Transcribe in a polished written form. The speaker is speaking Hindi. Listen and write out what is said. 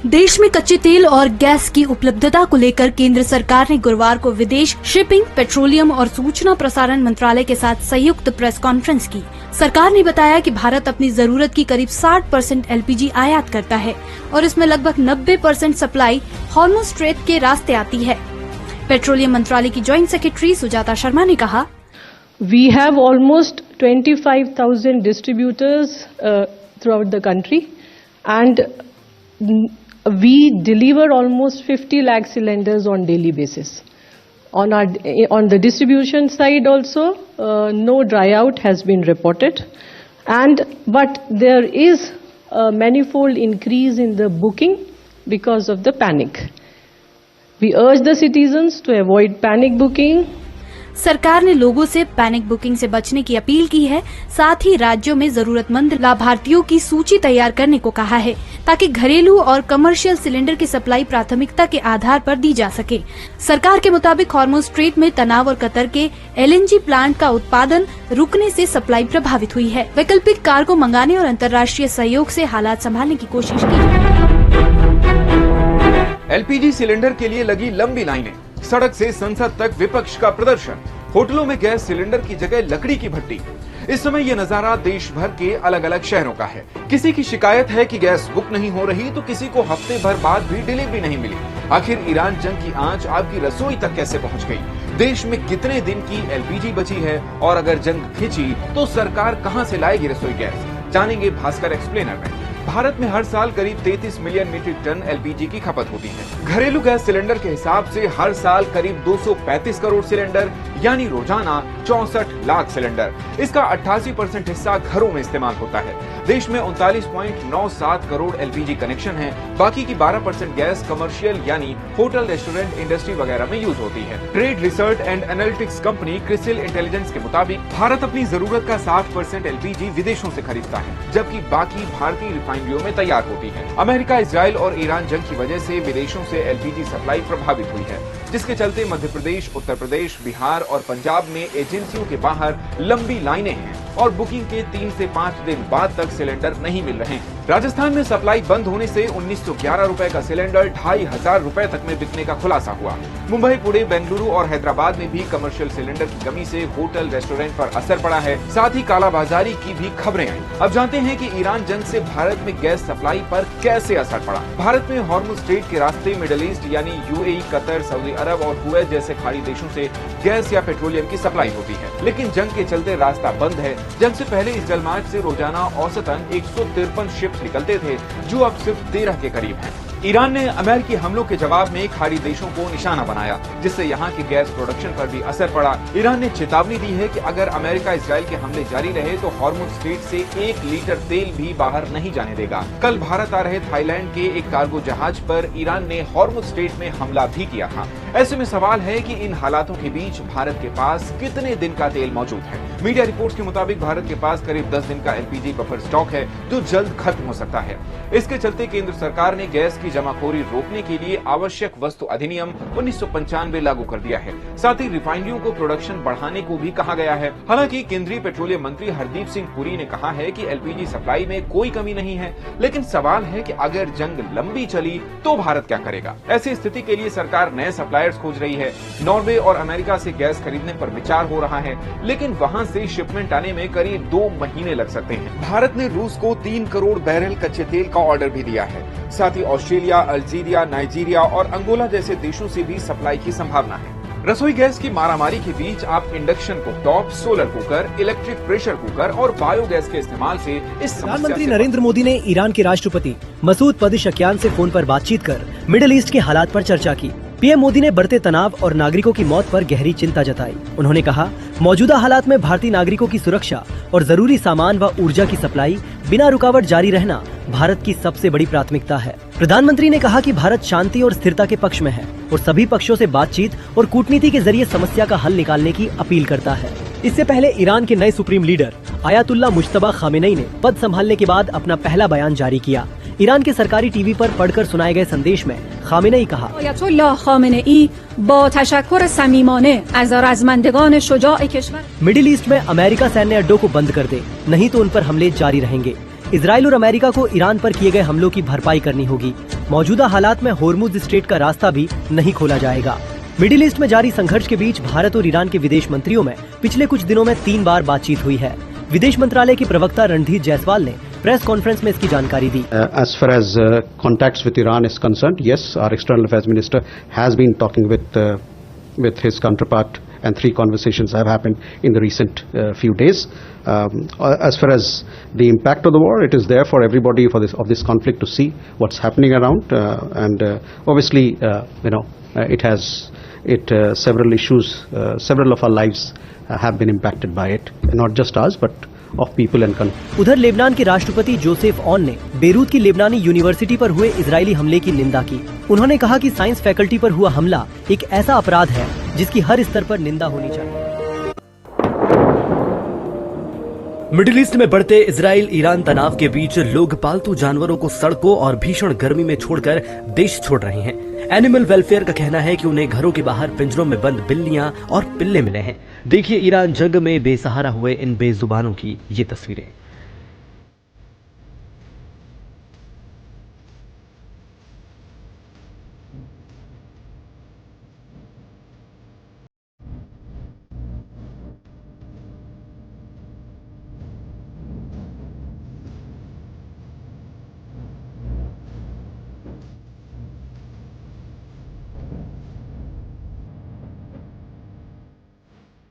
देश में कच्चे तेल और गैस की उपलब्धता को लेकर केंद्र सरकार ने गुरुवार को विदेश, शिपिंग, पेट्रोलियम और सूचना प्रसारण मंत्रालय के साथ संयुक्त प्रेस कॉन्फ्रेंस की। सरकार ने बताया कि भारत अपनी जरूरत की करीब 60% एलपीजी आयात करता है और इसमें लगभग 90% सप्लाई हॉर्मुज़ स्ट्रेट के रास्ते आती है। पेट्रोलियम मंत्रालय की जॉइंट सेक्रेटरी सुजाता शर्मा ने कहा, We have almost 25,000 distributors throughout the country, and we deliver almost 50 lakh cylinders on daily basis. On the distribution side also, no dry out has been reported, but there is a manifold increase in the booking because of the panic. We urge the citizens to avoid panic booking. सरकार ने लोगों से पैनिक बुकिंग से बचने की अपील की है। साथ ही राज्यों में जरूरतमंद लाभार्थियों की सूची तैयार करने को कहा है ताकि घरेलू और कमर्शियल सिलेंडर की सप्लाई प्राथमिकता के आधार पर दी जा सके। सरकार के मुताबिक हॉर्मुज़ स्ट्रेट में तनाव और कतर के एलएनजी प्लांट का उत्पादन रुकने से सप्लाई प्रभावित हुई है। वैकल्पिक कार्गो मंगाने और अंतर्राष्ट्रीय सहयोग से हालात संभालने की कोशिश की। एलपीजी सिलेंडर के लिए लगी लंबी लाइनें, सड़क से संसद तक विपक्ष का प्रदर्शन, होटलों में गैस सिलेंडर की जगह लकड़ी की भट्टी। इस समय ये नजारा देश भर के अलग अलग शहरों का है। किसी की शिकायत है कि गैस बुक नहीं हो रही तो किसी को हफ्ते भर बाद भी डिलीवरी नहीं मिली। आखिर ईरान जंग की आंच आपकी रसोई तक कैसे पहुंच गई? देश में कितने दिन की एलपीजी बची है और अगर जंग खिंची तो सरकार कहां से लाएगी रसोई गैस? जानेंगे भास्कर एक्सप्लेनर में। भारत में हर साल करीब 33 मिलियन मीट्रिक टन एलपीजी की खपत होती है। घरेलू गैस सिलेंडर के हिसाब से हर साल करीब 235 करोड़ सिलेंडर यानी रोजाना 64 लाख सिलेंडर। इसका 88% हिस्सा घरों में इस्तेमाल होता है। देश में 39.97 करोड़ एलपीजी कनेक्शन है। बाकी की 12% गैस कमर्शियल यानी होटल, रेस्टोरेंट, इंडस्ट्री वगैरह में यूज होती है। Trade research and analytics company CRISIL intelligence के मुताबिक भारत अपनी जरूरत का 60% एलपीजी विदेशों से खरीदता है, जबकि बाकी भारतीय रिफाइनरियों में तैयार होती है। अमेरिका, इजराइल और ईरान जंग की वजह से विदेशों से एलपीजी सप्लाई प्रभावित हुई है, जिसके चलते मध्य प्रदेश, उत्तर प्रदेश, बिहार और पंजाब में एजेंसियों के बाहर लंबी लाइनें हैं और बुकिंग के 3 से 5 दिन बाद तक सिलेंडर नहीं मिल रहे हैं। राजस्थान में सप्लाई बंद होने से 1911 रुपए का सिलेंडर 2500 रुपए तक में बिकने का खुलासा हुआ। मुंबई, पुणे, बेंगलुरु और हैदराबाद में भी कमर्शियल सिलेंडर की कमी से होटल, रेस्टोरेंट पर असर पड़ा है। साथ ही कालाबाजारी की भी खबरें आई। अब जानते हैं कि ईरान जंग से भारत में गैस सप्लाई पर कैसे असर पड़ा। भारत में हॉर्मुज़ स्ट्रेट के रास्ते मिडिल ईस्ट यानी यूएई, कतर, सऊदी अरब और कुवैत जैसे खाड़ी देशों से गैस या पेट्रोलियम की सप्लाई होती है, लेकिन जंग के चलते रास्ता बंद है। जंग से पहले इस जलमार्ग से रोजाना औसतन 153 शिप्स निकलते थे, जो अब सिर्फ 13 के करीब हैं। ईरान ने अमेरिकी हमलों के जवाब में खाड़ी देशों को निशाना बनाया, जिससे यहाँ की गैस प्रोडक्शन पर भी असर पड़ा। ईरान ने चेतावनी दी है कि अगर अमेरिका इजराइल के हमले जारी रहे तो हॉर्मुज़ स्ट्रेट से 1 लीटर तेल भी बाहर नहीं जाने देगा। कल भारत आ रहे थाईलैंड के एक कार्गो जहाज पर ईरान ने हॉर्मुज़ स्ट्रेट में हमला भी किया था। ऐसे में सवाल है कि इन हालातों के बीच भारत के पास कितने दिन का तेल मौजूद है। मीडिया रिपोर्ट्स के मुताबिक भारत के पास करीब 10 दिन का एलपीजी बफर स्टॉक है, जो जल्द खत्म हो सकता है। इसके चलते केंद्र सरकार ने गैस की जमाखोरी रोकने के लिए आवश्यक वस्तु अधिनियम 1995 लागू कर दिया है। साथ ही रिफाइनरियों को प्रोडक्शन बढ़ाने को भी कहा गया है। हालांकि केंद्रीय पेट्रोलियम मंत्री हरदीप सिंह पुरी ने कहा है कि एलपीजी सप्लाई में कोई कमी नहीं है, लेकिन सवाल है कि अगर जंग लंबी चली तो भारत क्या करेगा। ऐसी स्थिति के लिए सरकार नए सप्लायर्स खोज रही है। नॉर्वे और अमेरिका से गैस खरीदने पर विचार हो रहा है, लेकिन वहां से शिपमेंट आने में करीब 2 महीने लग सकते हैं। भारत ने रूस को 3 करोड़ बैरल कच्चे तेल का ऑर्डर भी दिया है। साथ ही ऑस्ट्रेलिया, अल्जीरिया, नाइजीरिया और अंगोला जैसे देशों से भी सप्लाई की संभावना है। रसोई गैस की मारामारी के बीच आप induction cooktop, solar cooker, electric pressure cooker और बायोगैस के इस्तेमाल से इस प्रधानमंत्री नरेंद्र मोदी ने ईरान के राष्ट्रपति मसूद पज़ेश्कियान से फोन पर बातचीत कर मिडिल ईस्ट के हालात पर चर्चा की। पीएम मोदी ने बढ़ते तनाव और नागरिकों की मौत पर गहरी चिंता जताई। उन्होंने कहा, मौजूदा हालात में भारतीय नागरिकों की सुरक्षा और जरूरी सामान व ऊर्जा की सप्लाई बिना रुकावट जारी रहना भारत की सबसे बड़ी प्राथमिकता है। प्रधानमंत्री ने कहा कि भारत शांति और स्थिरता के पक्ष में है और सभी पक्षों से बातचीत और कूटनीति के जरिए समस्या का हल निकालने की अपील करता है। इससे पहले ईरान के नए supreme leader ayatollah Mojtaba Khamenei ने पद संभालने के बाद अपना पहला बयान जारी किया। ईरान के सरकारी टीवी पर पढ़कर सुनाए गए संदेश में खामेनेई कहा, आयतुल्ला खामेनेई बा तशक्कुर समीमाने अज़ रज़मंदगान शुजाअ कश्वर। मिडिल ईस्ट में अमेरिका सैन्य अड्डों को बंद कर दे, नहीं तो उन पर हमले जारी रहेंगे। इजराइल और अमेरिका को ईरान पर किए गए हमलों की भरपाई करनी होगी। मौजूदा हालात में होर्मुज स्ट्रेट का रास्ता भी नहीं खोला जाएगा। मिडिल ईस्ट में जारी संघर्ष के बीच भारत और ईरान के विदेश मंत्रियों में पिछले कुछ दिनों में 3 बार बातचीत हुई है। विदेश मंत्रालय के प्रवक्ता रणधीर जायसवाल ने प्रेस कॉन्फ्रेंस में इसकी जानकारी दी। As far as contacts with Iran is concerned, yes, our external affairs minister has been talking with his counterpart, and 3 conversations have happened in the recent few days. As far as the impact of the war, it is there for everybody of this conflict to see what's happening around, and obviously, several issues, several of our lives have been impacted by it, not just us, but of people and country. उधर लेबनान के राष्ट्रपति जोसेफ ऑन ने बेरूत की लेबनानी यूनिवर्सिटी पर हुए इजरायली हमले की निंदा की। उन्होंने कहा कि साइंस फैकल्टी पर हुआ हमला एक ऐसा अपराध है जिसकी हर स्तर पर निंदा होनी चाहिए। मिडिल ईस्ट में बढ़ते इजराइल ईरान तनाव के बीच लोग पालतू जानवरों को सड़कों और भीषण गर्मी में छोड़कर देश छोड़ रहे हैं। एनिमल वेलफेयर का कहना है कि उन्हें घरों के बाहर पिंजरों में बंद बिल्लियां और पिल्ले मिले हैं। देखिए ईरान जंग में बेसहारा हुए इन बेजुबानों की ये तस्वीरें।